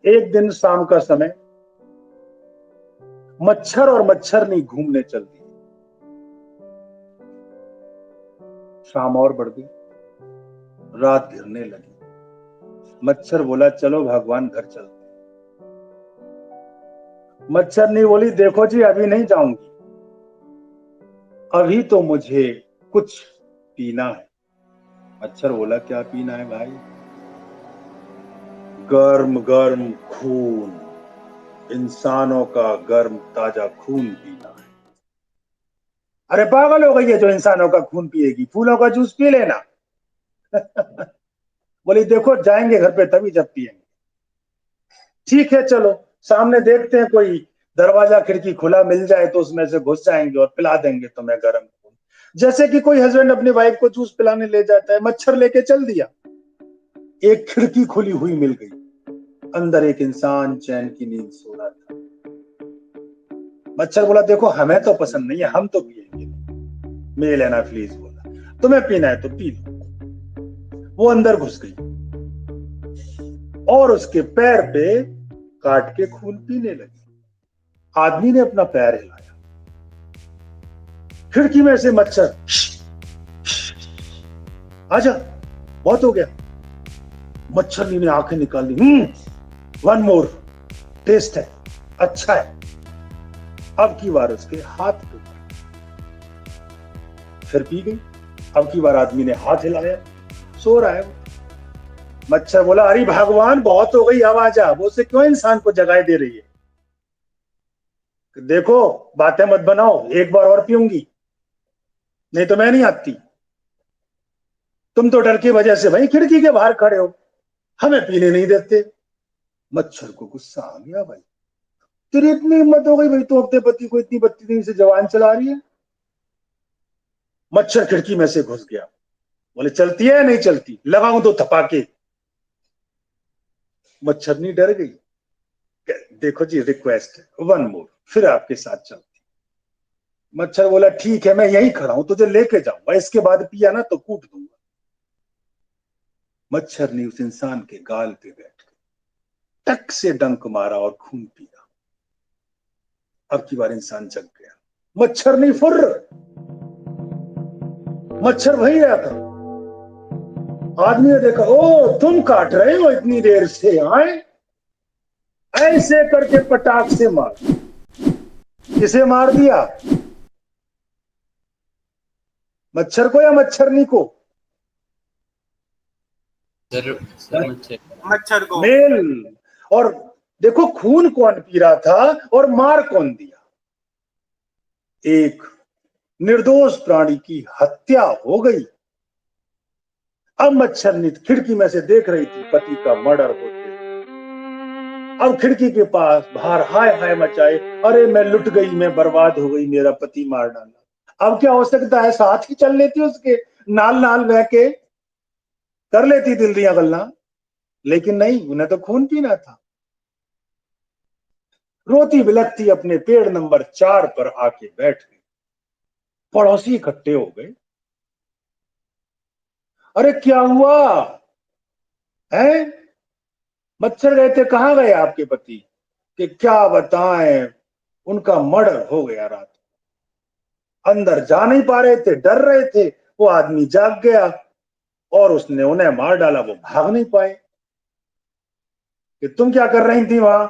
एक दिन शाम का समय, मच्छर और मच्छरनी घूमने चल दिए। शाम और बढ़ गई, रात घिरने लगी। मच्छर बोला चलो भगवान घर चलते। मच्छरनी बोली देखो जी अभी नहीं जाऊंगी, अभी तो मुझे कुछ पीना है। मच्छर बोला क्या पीना है भाई? गर्म गर्म खून, इंसानों का गर्म ताजा खून पीना है। अरे पागल हो गई है जो इंसानों का खून पिएगी, फूलों का जूस पी लेना। बोली देखो जाएंगे घर पे तभी जब पिएंगे। ठीक है चलो, सामने देखते हैं कोई दरवाजा खिड़की खुला मिल जाए तो उसमें से घुस जाएंगे और पिला देंगे तुम्हें गर्म खून। जैसे कि कोई हस्बैंड अपनी वाइफ को जूस पिलाने ले जाता है, मच्छर लेके चल दिया। एक खिड़की खुली हुई मिल गई, अंदर एक इंसान चैन की नींद सो रहा था। मच्छर बोला देखो हमें तो पसंद नहीं है, हम तो पिएंगे। मेल एनाफिलीज बोला तुम्हें पीना है तो पी लो। वो अंदर घुस गई और उसके पैर पे काट के खून पीने लगी। आदमी ने अपना पैर हिलाया, खिड़की में से मच्छर आजा बहुत हो गया। मच्छरनी ने आंखें निकाल ली, वन मोर, टेस्ट है, अच्छा है। अब की बार उसके हाथ पे फिर पी गई। अब की बार आदमी ने हाथ हिलाया, सो रहा है वो। मच्छर बोला अरे भगवान बहुत हो गई, अब आजा। वो उसे क्यों इंसान को जगाए दे रही है? देखो बातें मत बनाओ, एक बार और पीऊंगी, नहीं तो मैं नहीं आती। तुम तो डर की वजह से भाई खिड़की के बाहर खड़े हो, हमें पीने नहीं देते। मच्छर को गुस्सा आ गया, भाई तेरी इतनी हिम्मत हो गई भाई, तू अपने पति को इतनी बदतमीजी से जवान चला रही है। मच्छर खिड़की में से घुस गया, बोले चलती है नहीं चलती, लगाऊं दो थपाके। मच्छरनी डर गई, देखो जी रिक्वेस्ट है, वन मोर, फिर आपके साथ चलती। मच्छर बोला ठीक है मैं यहीं खड़ा हूं, तुझे लेके जाऊंगा, इसके बाद पिया ना तो कूट दूंगा। मच्छर ने उस इंसान के गाल पे बैठ के टक से डंक मारा और खून पिया। अब की बार इंसान जग गया, मच्छर नहीं फुर। मच्छर वही रहा था। आदमी ने देखा ओ तुम काट रहे हो इतनी देर से, आए ऐसे करके पटाख से मार। किसे मार दिया? मच्छर को या मच्छरनी को? मच्छर को। मेल। और देखो खून कौन पी रहा था और मार कौन दिया? एक निर्दोष प्राणी की हत्या हो गई। अब मच्छरनी खिड़की में से देख रही थी पति का मर्डर होते। अब खिड़की के पास बाहर हाय हाय मचाए, अरे मैं लुट गई, मैं बर्बाद हो गई, मेरा पति मार डाला। अब क्या हो सकता है, साथ ही चल लेती उसके, नाल नाल बह के कर लेती दिल दिया गल्ला, लेकिन नहीं, उन्हें तो खून पीना था। रोती बिलखती अपने पेड़ नंबर 4 पर आके बैठ गई। पड़ोसी इकट्ठे हो गए, अरे क्या हुआ है? मच्छर गए थे, कहां गए आपके पति? कि क्या बताएं, उनका मर्डर हो गया रात। अंदर जा नहीं पा रहे थे, डर रहे थे। वो आदमी जाग गया और उसने उन्हें मार डाला, वो भाग नहीं पाए। कि तुम क्या कर रही थी वहां?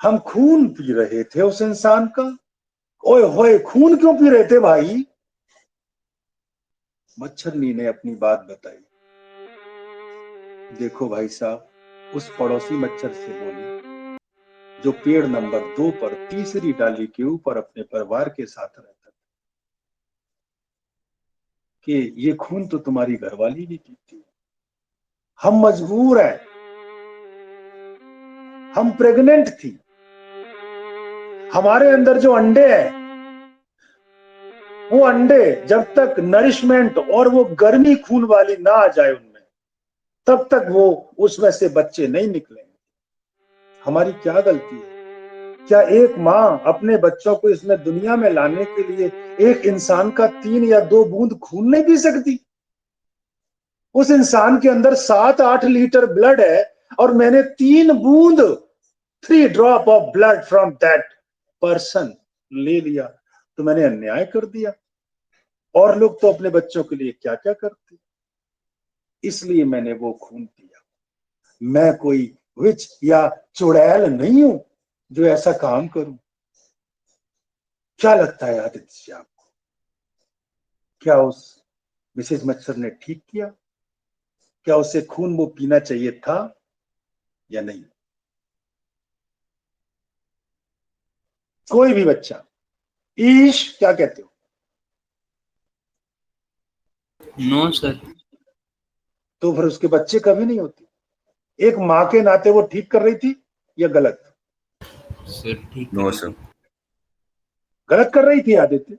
हम खून पी रहे थे उस इंसान का। ओए होए खून क्यों पी रहे थे भाई? मच्छरनी ने अपनी बात बताई। देखो भाई साहब, उस पड़ोसी मच्छर से बोली जो पेड़ नंबर 2 पर तीसरी डाली के ऊपर अपने परिवार के साथ रहता था, कि ये खून तो तुम्हारी घरवाली भी पीती, हम मजबूर हैं, हम प्रेग्नेंट थी, हमारे अंदर जो अंडे हैं वो अंडे जब तक नरिशमेंट और वो गर्मी खून वाली ना आ जाए उनमें, तब तक वो उसमें से बच्चे नहीं निकलेंगे। हमारी क्या गलती है? क्या एक माँ अपने बच्चों को इसमें दुनिया में लाने के लिए एक इंसान का 3 या 2 बूंद खून नहीं पी सकती? उस इंसान के अंदर 7-8 लीटर ब्लड है, और मैंने 3 बूंद 3 drop of blood from that person ले लिया, तो मैंने अन्याय कर दिया। और लोग तो अपने बच्चों के लिए क्या क्या करते, इसलिए मैंने वो खून पिया। मैं कोई विच या चुड़ैल नहीं हूं जो ऐसा काम करूं। क्या लगता है आदित्य आपको, क्या उस मिसेज मच्छर ने ठीक किया? क्या उसे खून वो पीना चाहिए था या नहीं? कोई भी बच्चा, ईश क्या कहते हो? No sir. तो फिर उसके बच्चे कभी नहीं होते। एक मां के नाते वो ठीक कर रही थी या गलत? सर ठीक नो है। सर। गलत कर रही थी आदित्य।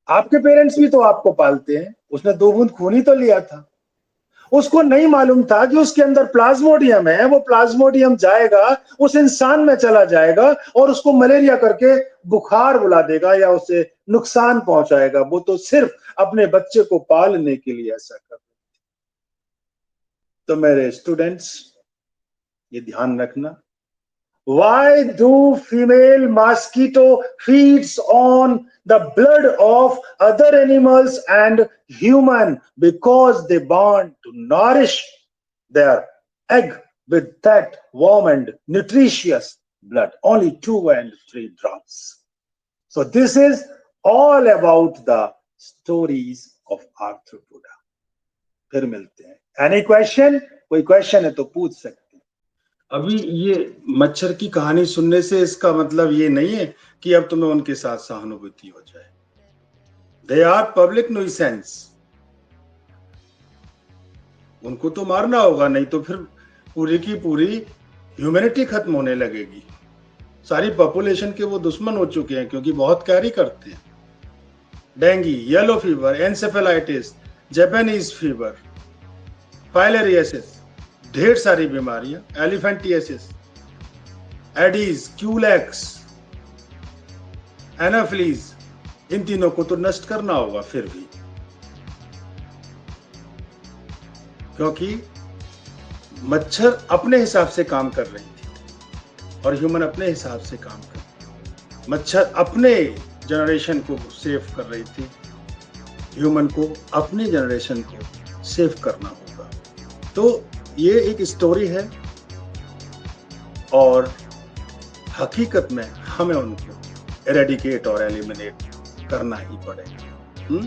आपके पेरेंट्स भी तो आपको पालते हैं, उसने 2 बूंद खून ही तो लिया था। उसको नहीं मालूम था कि उसके अंदर प्लाज्मोडियम है, वो प्लाज्मोडियम जाएगा उस इंसान में चला जाएगा और उसको मलेरिया करके बुखार बुला देगा या उसे नुकसान पहुंचाएगा। वो तो सिर्फ अपने बच्चे को पालने के लिए ऐसा कर। तो मेरे स्टूडेंट्स, ये ध्यान रखना, why do female mosquito feeds on the blood of other animals and human? Because they want to nourish their egg with that warm and nutritious blood, only 2 and 3 drops. So this is all about the stories of arthropoda. फिर मिलते हैं। Any question? कोई question है तो पूछ सकते हैं। अभी ये मच्छर की कहानी सुनने से इसका मतलब ये नहीं है कि अब तुम्हें उनके साथ सहानुभूति हो जाए। दे आर पब्लिक न्यूसेंस, उनको तो मारना होगा, नहीं तो फिर पूरी की पूरी ह्यूमैनिटी खत्म होने लगेगी। सारी पॉपुलेशन के वो दुश्मन हो चुके हैं क्योंकि बहुत कैरी करते हैं। Dinghy, yellow fever, encephalitis, Japanese fever, filariasis, ढेर सारी बीमारियां, एलिफेंटियासिस, एडीज, क्यूलेक्स, एनाफिलीज, इन तीनों को तो नष्ट करना होगा फिर भी, क्योंकि मच्छर अपने हिसाब से काम कर रही थी और ह्यूमन अपने हिसाब से काम कर रही थी। मच्छर अपने जनरेशन को सेव कर रही थी, ह्यूमन को अपने जनरेशन को सेव करना होगा। तो ये एक स्टोरी है और हकीकत में हमें उनको एरेडिकेट और एलिमिनेट करना ही पड़ेगा।